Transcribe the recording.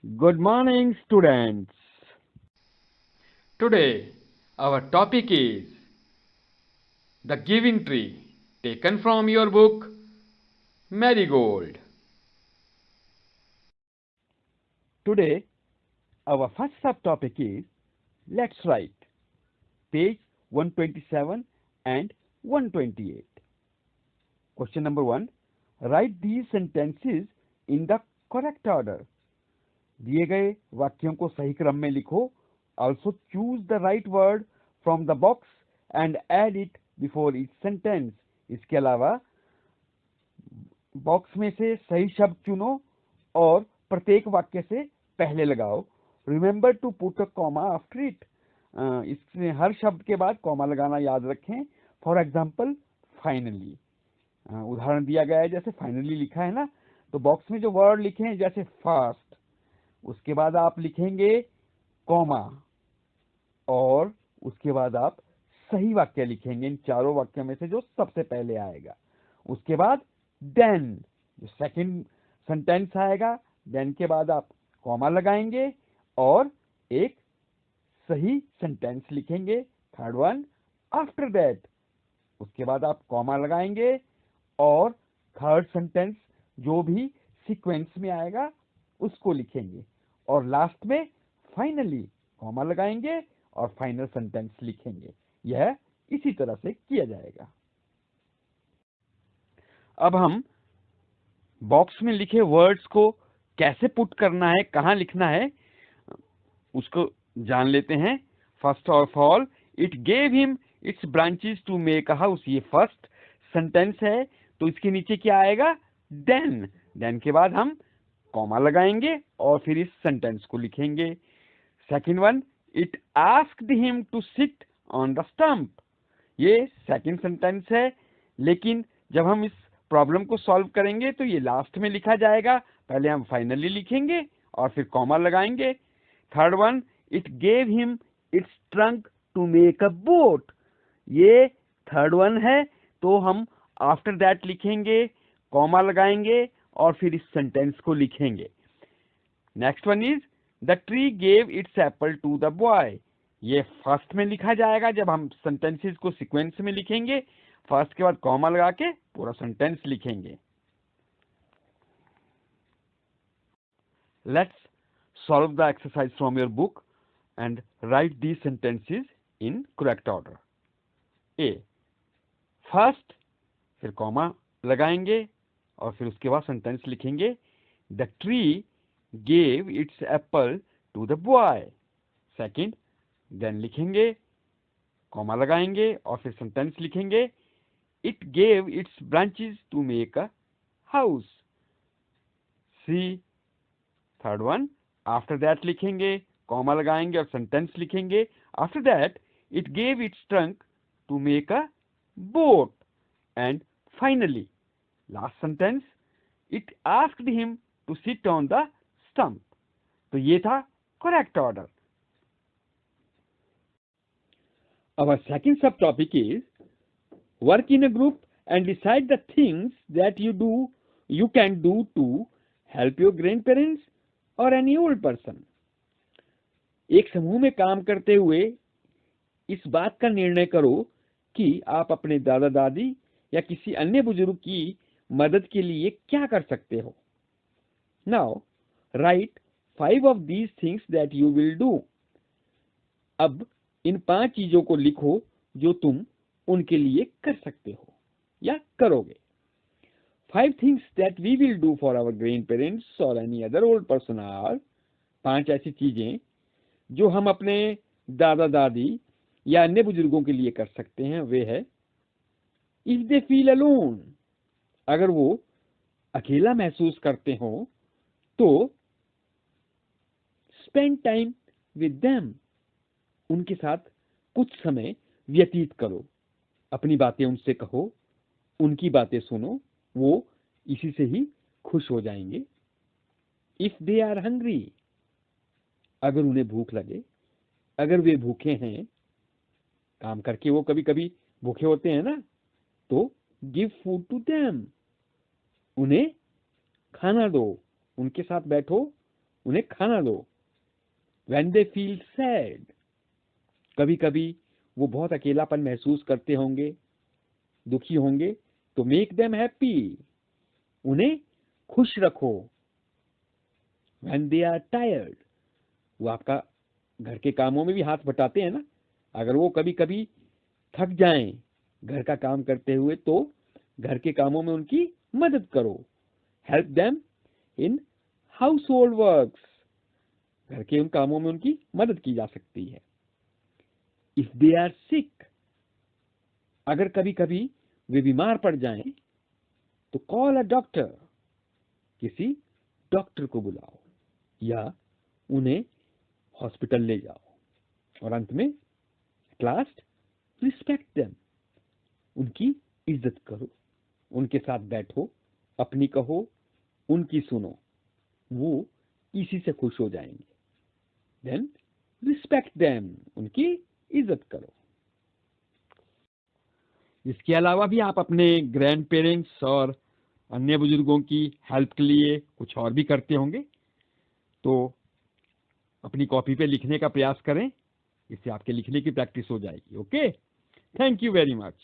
Good morning, students. Today, our topic is the giving tree, taken from your book Marigold. Today, our first subtopic is Let's Write, page 127 and 128. Question number 1. Write these sentences in the correct order. दिए गए वाक्यों को सही क्रम में लिखो. Also choose the right word from the box and add it before each sentence. इसके अलावा बॉक्स में से सही शब्द चुनो और प्रत्येक वाक्य से पहले लगाओ. Remember to put a comma after it. इसमें हर शब्द के बाद कॉमा लगाना याद रखें. For example, finally. उदाहरण दिया गया है, जैसे फाइनली लिखा है ना, तो बॉक्स में जो वर्ड लिखे हैं जैसे फास्ट, उसके बाद आप लिखेंगे कॉमा और उसके बाद आप सही वाक्य लिखेंगे इन चारों वाक्यों में से जो सबसे पहले आएगा. उसके बाद देन जो सेकंड सेंटेंस आएगा, देन के बाद आप कॉमा लगाएंगे और एक सही सेंटेंस लिखेंगे. थर्ड वन आफ्टर दैट, उसके बाद आप कॉमा लगाएंगे और थर्ड सेंटेंस जो भी सीक्वेंस में आएगा उसको लिखेंगे. और लास्ट में फाइनली कॉमा लगाएंगे और फाइनल सेंटेंस लिखेंगे. यह इसी तरह से किया जाएगा. अब हम बॉक्स में लिखे वर्ड्स को कैसे पुट करना है, कहाँ लिखना है, उसको जान लेते हैं. First of all, it gave him its branches to make a house. ये फर्स्ट सेंटेंस है, तो इसके नीचे क्या आएगा? देन. देन के बाद हम कॉमा लगाएंगे और फिर इस सेंटेंस को लिखेंगे. Second one, it asked him to sit on the stump. ये सेकंड सेंटेंस है, लेकिन जब हम इस प्रॉब्लम को सॉल्व करेंगे तो ये लास्ट में लिखा जाएगा. पहले हम फाइनली लिखेंगे और फिर कॉमा लगाएंगे. Third one, it gave him its trunk to make a boat. ये थर्ड वन है, तो हम आफ्टर दैट लिखेंगे, कॉमा लगाएंगे और फिर इस सेंटेंस को लिखेंगे. Next one is the tree gave its apple to the boy. ये फर्स्ट में लिखा जाएगा जब हम सेंटेंसेस को सीक्वेंस में लिखेंगे. फर्स्ट के बाद कॉमा लगा के पूरा सेंटेंस लिखेंगे. Let's solve the exercise from your book and write these sentences in correct order. A. First, फिर कॉमा लगाएंगे और फिर उसके बाद सेंटेंस लिखेंगे. The tree gave its apple to the boy. Second, then लिखेंगे, कॉमा लगाएंगे और फिर सेंटेंस लिखेंगे. It gave its branches to make a house. C. Third one, after that लिखेंगे, कॉमा लगाएंगे और सेंटेंस लिखेंगे. After that, it gave its trunk to make a boat. And finally last sentence, it asked him to sit on the stump. तो ये था correct order. Our second subtopic is work in a group and decide the things that you can do to help your grandparents or any old person. एक समूह में काम करते हुए इस बात का निर्णय करो कि आप अपने दादा दादी या किसी अन्य बुजुर्ग की मदद के लिए क्या कर सकते हो. Now right 5 of these things that you will do. अब इन 5 चीजों को लिखो जो तुम उनके लिए कर सकते हो या करोगे. 5 things that we will do for our grandparents or any other old person are. 5 ऐसी चीजें जो हम अपने दादा दादी या अन्य बुजुर्गों के लिए कर सकते हैं, वे है. इफ दे फील अलोन, अगर वो अकेला महसूस करते हो तो स्पेंड टाइम विद देम, उनके साथ कुछ समय व्यतीत करो. अपनी बातें उनसे कहो, उनकी बातें सुनो, वो इसी से ही खुश हो जाएंगे. इफ दे आर हंग्री, अगर उन्हें भूख लगे, अगर वे भूखे हैं, काम करके वो कभी कभी भूखे होते हैं ना, तो गिव फूड टू देम, उन्हें खाना दो, उनके साथ बैठो उन्हें खाना दो। When they feel sad, कभी कभी वो बहुत अकेलापन महसूस करते होंगे, दुखी होंगे, तो make them happy, उन्हें खुश रखो। When they are tired, वो आपका घर के कामों में भी हाथ बटाते हैं ना, अगर वो कभी कभी थक जाएं घर का काम करते हुए, तो घर के कामों में उनकी मदद करो। Help them in house hold works, घर के उन कामों में उनकी मदद की जा सकती है। इफ दे आर सिक, अगर कभी कभी वे बीमार पड़ जाएं, तो कॉल अ डॉक्टर, किसी डॉक्टर को बुलाओ या उन्हें हॉस्पिटल ले जाओ। और अंत में एट लास्ट, रिस्पेक्ट देम, उनकी इज्जत करो, उनके साथ बैठो, अपनी कहो, उनकी सुनो, वो इसी से खुश हो जाएंगे। देन रिस्पेक्ट देम, उनकी इज्जत करो। इसके अलावा भी आप अपने ग्रैंड पेरेंट्स और अन्य बुजुर्गों की हेल्प के लिए कुछ और भी करते होंगे, तो अपनी कॉपी पे लिखने का प्रयास करें, इससे आपके लिखने की प्रैक्टिस हो जाएगी। Okay, thank you very much.